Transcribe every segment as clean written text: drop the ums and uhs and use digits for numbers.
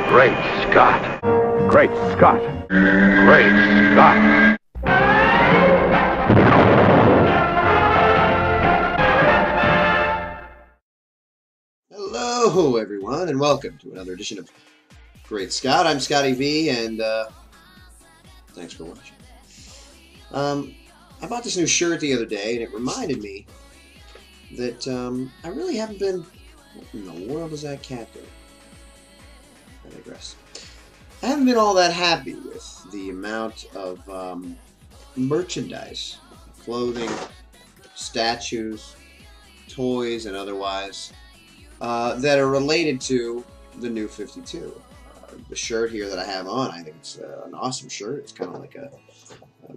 Great Scott. Great Scott. Great Scott. Hello, everyone, and welcome to another edition of Great Scott. I'm Scotty V, and thanks for watching. I bought this new shirt the other day, and it reminded me that I really haven't been... What in the world is that cat doing? I digress. I haven't been all that happy with the amount of merchandise, clothing, statues, toys, and otherwise that are related to the new 52. The shirt here that I have on, I think it's an awesome shirt. It's kind of like a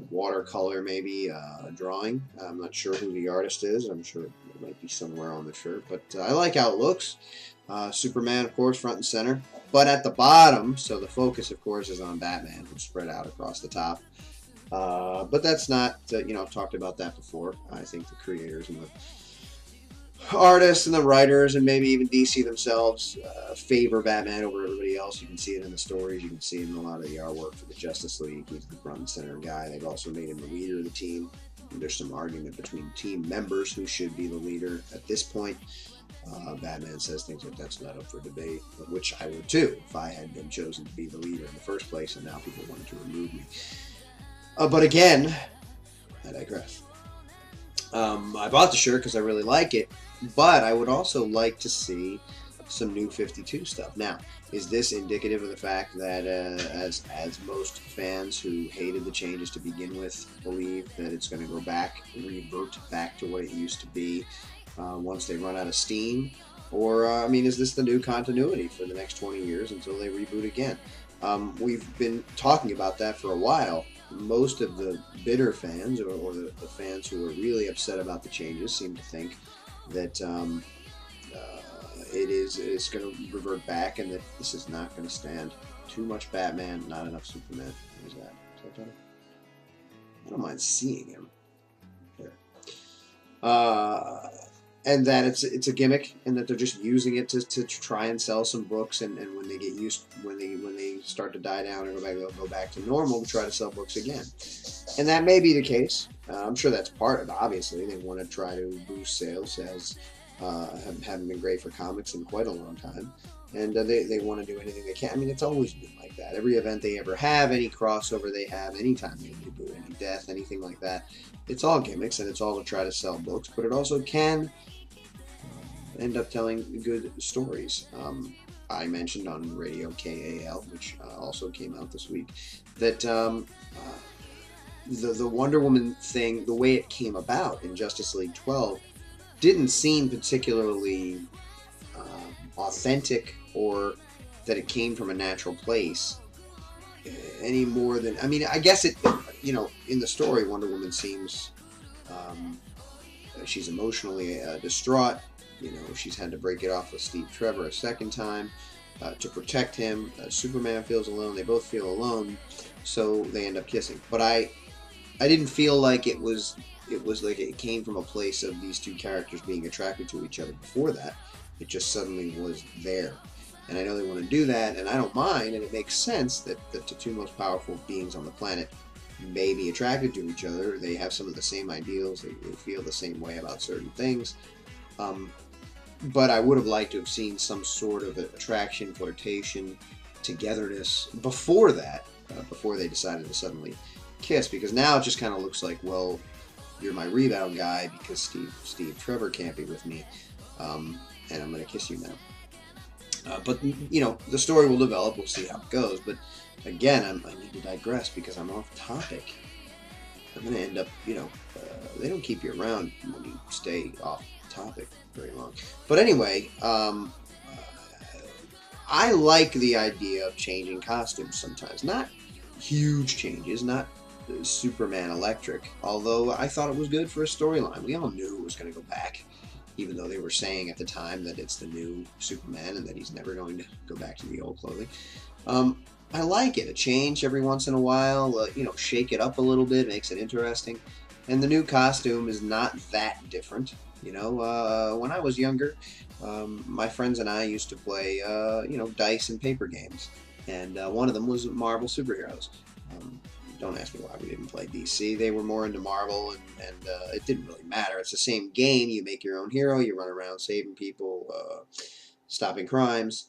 watercolor, maybe a drawing. I'm not sure who the artist is. I'm sure it might be somewhere on the shirt, but I like how it looks. Superman, of course, front and center, but at the bottom, so the focus, of course, is on Batman, who's spread out across the top. But that's not, I've talked about that before. I think the creators and the artists and the writers and maybe even DC themselves favor Batman over everybody else. You can see it in the stories. You can see it in a lot of the artwork for the Justice League. He's the front and center guy. They've also made him the leader of the team. And there's some argument between team members who should be the leader at this point. Batman says things like that's not up for debate, which I would too if I had been chosen to be the leader in the first place, and now people wanted to remove me. But again, I digress. I bought the shirt because I really like it, but I would also like to see some new 52 stuff. Now, is this indicative of the fact that, as most fans who hated the changes to begin with believe that it's going to go back, revert back to what it used to be once they run out of steam? Or, is this the new continuity for the next 20 years until they reboot again? We've been talking about that for a while. Most of the bitter fans, or the fans who are really upset about the changes, seem to think that it's going to revert back, and that this is not going to stand. Too much Batman, not enough Superman. Who's that? Is that better? I don't mind seeing him. There. And that it's a gimmick, and that they're just using it to try and sell some books, and when they get when they start to die down and they'll go back to normal to try to sell books again. And that may be the case. I'm sure that's part of it. Obviously, they want to try to boost sales, as haven't been great for comics in quite a long time, and they want to do anything they can. It's always been like that. Every event they ever have, any crossover they have, anytime they reboot, any death, anything like that, it's all gimmicks, and it's all to try to sell books, but it also can end up telling good stories. I mentioned on Radio KAL, which also came out this week, that the Wonder Woman thing, the way it came about in Justice League 12, didn't seem particularly authentic, or that it came from a natural place any more than... I guess it, in the story, Wonder Woman seems... she's emotionally distraught. She's had to break it off with Steve Trevor a second time to protect him. Superman feels alone. They both feel alone, so they end up kissing. But I didn't feel like it was like it came from a place of these two characters being attracted to each other before that. It just suddenly was there. And I know they want to do that, and I don't mind, and it makes sense that the two most powerful beings on the planet may be attracted to each other. They have some of the same ideals. They feel the same way about certain things. But I would have liked to have seen some sort of attraction, flirtation, togetherness before that, before they decided to suddenly kiss, because now it just kind of looks like, well, you're my rebound guy because Steve Trevor can't be with me, and I'm going to kiss you now. But, the story will develop. We'll see how it goes. But, again, I need to digress because I'm off topic. I'm going to end up, they don't keep you around when you stay off topic very long. But anyway, I like the idea of changing costumes sometimes. Not huge changes, not Superman electric, although I thought it was good for a storyline. We all knew it was going to go back, even though they were saying at the time that it's the new Superman and that he's never going to go back to the old clothing. I like it. A change every once in a while, shake it up a little bit, makes it interesting. And the new costume is not that different. When I was younger, my friends and I used to play, dice and paper games, and one of them was Marvel superheroes. Um, don't ask me why we didn't play DC. They were more into Marvel, and it didn't really matter. It's the same game. You make your own hero. You run around saving people, stopping crimes.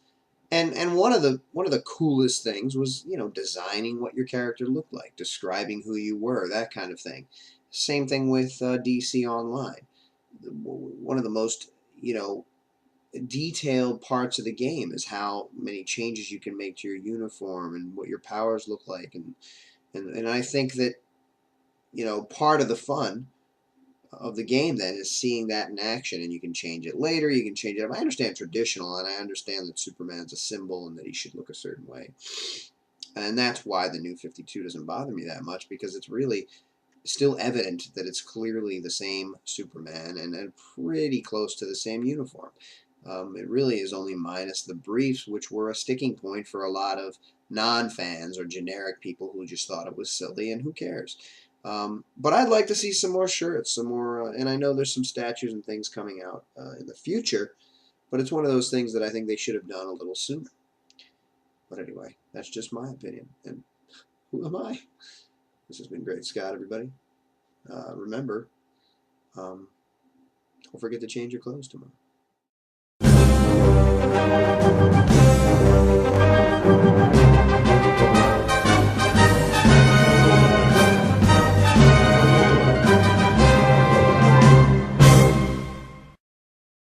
And one of the coolest things was designing what your character looked like, describing who you were, that kind of thing. Same thing with DC Online. One of the most you know detailed parts of the game is how many changes you can make to your uniform and what your powers look like, and I think that part of the fun of the game then is seeing that in action, and you can change it later, you can change it. I understand traditional, and I understand that Superman's a symbol and that he should look a certain way, and that's why the new 52 doesn't bother me that much, because it's really still evident that it's clearly the same Superman and pretty close to the same uniform. It really is only minus the briefs, which were a sticking point for a lot of non-fans or generic people who just thought it was silly, and who cares. But I'd like to see some more shirts, some more, and I know there's some statues and things coming out in the future, but it's one of those things that I think they should have done a little sooner. But anyway, that's just my opinion, and who am I? This has been great, Scott, everybody. Remember, don't forget to change your clothes tomorrow.